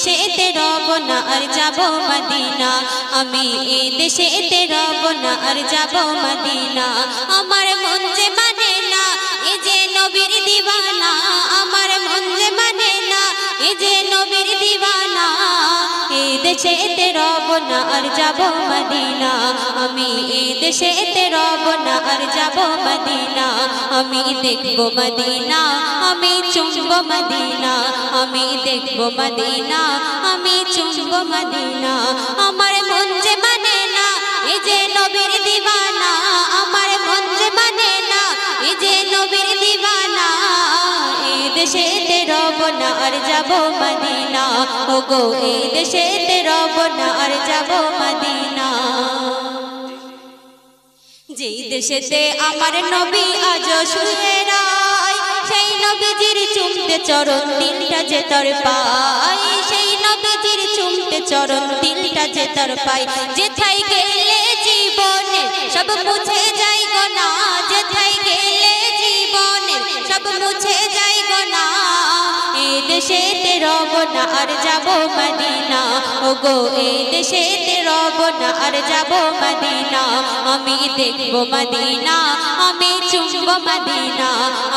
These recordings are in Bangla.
দেশেতে রব না আর যাব মদিনা আমি এই দেশেতে রব না আর যাব মদিনা আমার মন যে মানে না এই যে নবীর দিওয়ানা আমার মন যে মানে না এই যে নবীর দিওয়ানা এই দেশেতে রব না আর যাব মদিনা আমি এই দেশেতে রব না আর যাব মদিনা আমি দেখব মদিনা আমি চুমব মদিনা আমি দেখব মদিনা আমি চুমব মদিনা আমার মন যে মানে না এই যে নবীর দিওয়ানা আমার মন যে মানে না এই যে নবীর দিওয়ানা এই দেশেতে রব না আর যাব মদিনা ওগো এই দেশেতে রব না আর যাব মদিনা যেই দেশেতে আমার নবী আজ শুয়ে রায় সেই নবীজির চুমতে চরণ দিলটা যে তর পায় সেই নবীজির চুমতে চরণ দিলটা যে তর পায় যেথায় গেলে জীবনে সব মুছে যায় গো না যেথায় গেলে জীবনে সব মুছে যায় গো না এই দেশেতে রব না আর যাব মদিনা ওগো এই দেশেতে রব না আর যাব মদিনা আমি দেখব মদিনা আমি চুমব মদিনা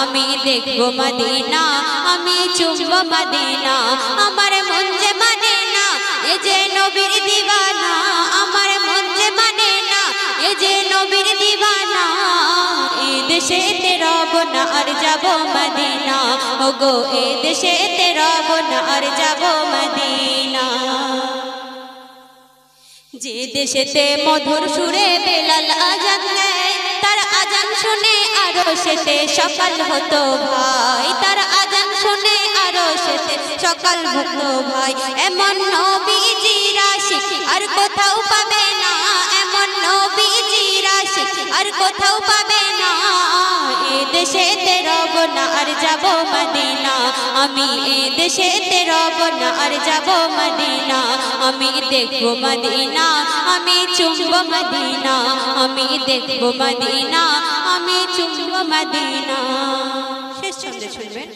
আমি দেখব মদিনা আমি চুমব মদিনা আমার মন যে মানে না এই যে নবীর দিওয়ানা আমার মন যে মানে না এই যে নবীর দিওয়ানা এই দেশেতে রব না আর যাব মদিনা ওগো এই দেশেতে রব না আর যাব মদিনা যে দেশেতে মধুর সুরে বেলাল আজান দেয় তার আজান শুনে আরো শেষে সকাল হতো ভাই তার আজান শুনে আরো শেষে সকাল হতো ভাই এমন নবীজির আশিক আর কোথাও পাবে না এমন নবীজির আশিক আর কোথাও পাবে না এই দেশেতে রব না আর যাব মদিনা আমি এই দেশেতে রব না আর যাব মদিনা আমি দেখব মদিনা আমি চুমব মদিনা আমি দেখব মদিনা আমি চুমব মদিনা শেষ ছন্দে শুনবেন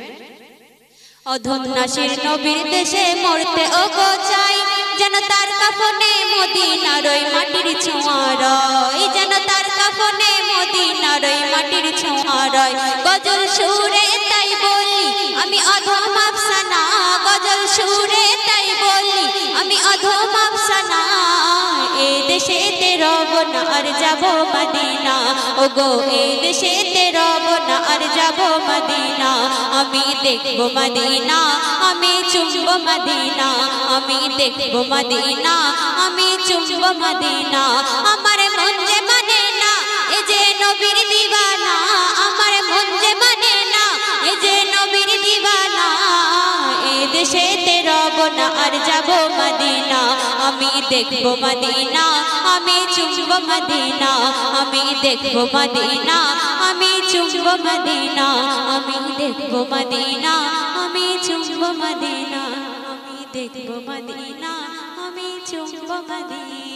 অধম নাসির নবীর দেশে মরতে ওগো চাই যেন তার কাফনে মদিনার ওই মাটির ছোঁয়া রয় যেন তার কাফনে মদিনার ওই মাটির ছোঁয়া রয় গজল সুরে তাই বলি আমি অধম আফসানা গজল সুরে তাই বলি আমি অধম আফসানা এই দেশেতে রব না আর যাব মদিনা ওগো এই দেশেতে রব না আর যাব মদিনা আমি দেখব মদিনা আমি চুমব মদিনা আমি দেখব মদিনা আমি চুমব মদিনা আমার মন যে মানে না এই যে নবীর দিওয়ানা আমার মন যে মানে না এই যে নবীর দিওয়ানা এই দেশেতে রব না আর যাব মদিনা আমি দেখব মদিনা আমি চুমব মদিনা আমি দেখব মদিনা আমি চুমব মদিনা আমি দেখব মদিনা আমি চুমব মদিনা আমি দেখব মদিনা আমি চুমব মদিনা